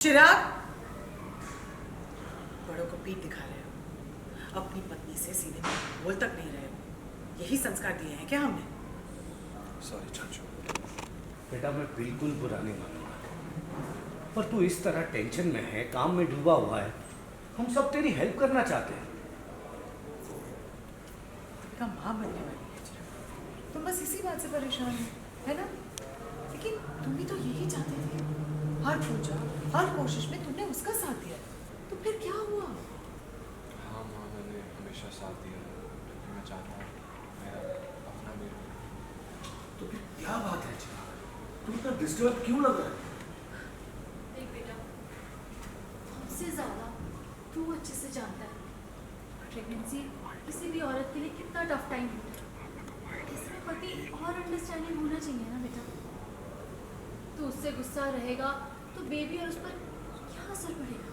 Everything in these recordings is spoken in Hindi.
चिराग, बड़ों को पीठ दिखा रहे हो, अपनी पत्नी से सीधे बोल तक नहीं रहे हो। यही संस्कार दिए हैं क्या हमने? सॉरी चाचू। बेटा मैं बिल्कुल बुरा नहीं मानूंगा, पर तू इस तरह टेंशन में है, काम में डूबा हुआ है। हम सब तेरी हेल्प करना चाहते हैं। का माँ बनने वाली है चिराग, तुम बस इसी बात से परेशान हो, है ना? लेकिन तुम भी तो यही चाहते थे। हर पूजा, हर कोशिश में तुमने उसका साथ दिया, तो फिर क्या हुआ? हाँ माँ, मैंने हमेशा साथ दिया क्योंकि मैं चाहता हूँ मेरा अपना भी हो। तो फिर क्या बात है चिराग, तू इतना डिस्टर्ब क्यों लग रहा है? देख बेटा, हमसे ज़्यादा तू अच्छे से जानता है प्रेगनेंसी किसी भी औरत के लिए कितना टफ टाइम होता है। इसमें पति और अंडरस्टैंडिंग होना चाहिए ना बेटा। तो उससे गुस्सा रहेगा तो बेबी और उस पर क्या असर पड़ेगा।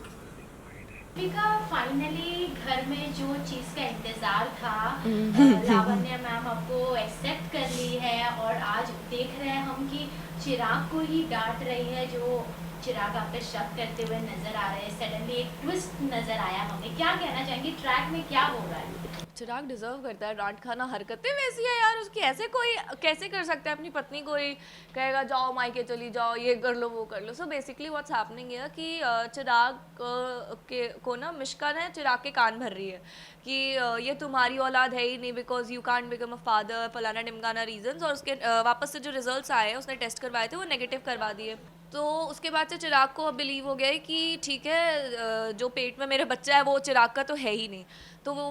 फाइनली घर में जो चीज़ का इंतज़ार था लावण्य मैम आपको एक्सेप्ट कर ली है और आज देख रहे हैं हम कि चिराग को ही डांट रही है, जो चिराग आप पे शक करते हुए नज़र आ रहे हैं। सडनली एक ट्विस्ट नज़र आया हमें, क्या कहना चाहेंगे, ट्रैक में क्या हो रहा है? चिराग डिजर्व करता है डांट खाना, हरकतें वैसी है यार उसकी। ऐसे कोई कैसे कर सकता है अपनी पत्नी को ही कहेगा जाओ मायके चली जाओ, ये कर लो वो कर लो। सो बेसिकली व्हाट्स हैपनिंग है कि चिराग को ना मिश्का ने चिराग के कान भर रही है कि ये तुम्हारी औलाद है ही नहीं, because you can't become a father, फलाना ढिमकाना रीजंस। और उसके वापस से जो रिजल्ट्स आए उसने टेस्ट करवाए थे वो नेगेटिव करवा दिए। तो उसके बाद से चिराग को अब बिलीव हो गया है कि ठीक है जो पेट में मेरे बच्चा है वो चिराग का तो है ही नहीं। तो वो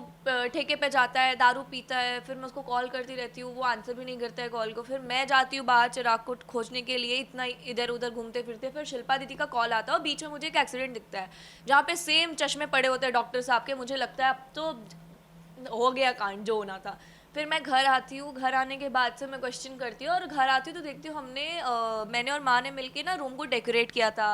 ठेके पे जाता है, दारू पीता है, फिर मैं उसको कॉल करती रहती हूँ, वो आंसर भी नहीं करता है कॉल को। फिर मैं जाती हूँ बाहर चिराग को खोजने के लिए, इतना इधर उधर घूमते फिरते। फिर शिल्पा दीदी का कॉल आता है और बीच में मुझे एक एक्सीडेंट दिखता है जहाँ पे सेम चश्मे पड़े होते हैं डॉक्टर साहब के। मुझे लगता है अब तो हो गया कांड जो होना था। फिर मैं घर आती हूँ, घर आने के बाद से मैं क्वेश्चन करती हूँ और घर आती हूँ तो देखती हूँ मैंने और माँ ने मिलके ना रूम को डेकोरेट किया था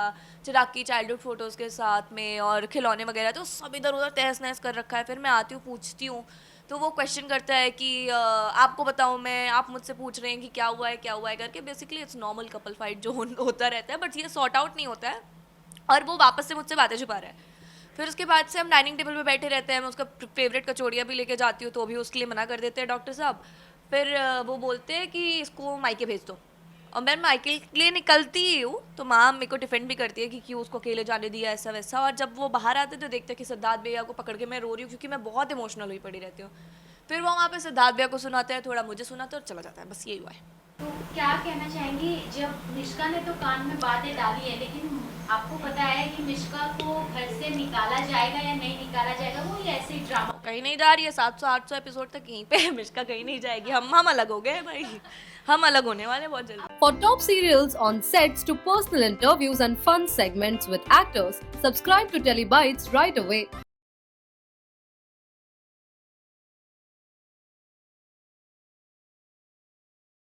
चिराग की चाइल्डहुड फोटोज़ के साथ में और खिलौने वगैरह, तो सब इधर उधर तहस नहस कर रखा है। फिर मैं आती हूँ, पूछती हूँ तो वो क्वेश्चन करता है कि आपको बताऊँ मैं, आप मुझसे पूछ रहे हैं कि क्या हुआ है करके। Basically it's normal couple fight जो होता रहता है, बट ये सॉर्ट आउट नहीं होता है और वो वापस से मुझसे बातें छुपा रहा है। फिर उसके बाद से हम डाइनिंग टेबल पे बैठे रहते हैं, मैं उसका फेवरेट कचौड़ियाँ भी लेके जाती हूँ तो भी उसके लिए मना कर देते हैं डॉक्टर साहब। फिर वो बोलते हैं कि इसको मायके भेज दो, और मैं मायके के लिए निकलती ही हूँ तो माँ मेरे को डिफेंड भी करती है कि क्यों उसको अकेले जाने दिया ऐसा वैसा। और जब वो बाहर आते तो देखते हैं कि सिद्धार्थ भैया को पकड़ के मैं रो रही हूँ क्योंकि मैं बहुत इमोशनल हुई पड़ी रहती हूँ। फिर वो वहाँ पे सिद्धार्थ भैया को सुनाते हैं, थोड़ा मुझे सुनाते और चला जाता है, बस यही हुआ है। तो क्या कहना चाहेंगी, जब मिश्का ने तो कान में बातें डाली है, लेकिन आपको पता है कि मिश्का को घर से निकाला जाएगा या नहीं निकाला जाएगा, वो ये ऐसे ही ड्रामा कहीं नहीं जा रही है। 700-800 एपिसोड तक यहीं पे मिश्का कहीं नहीं जाएगी। हम अलग हो गए भाई, हम अलग होने वाले बहुत जल्दी। For top serials on sets to personal interviews and fun segments with actors, subscribe to Telebytes right away.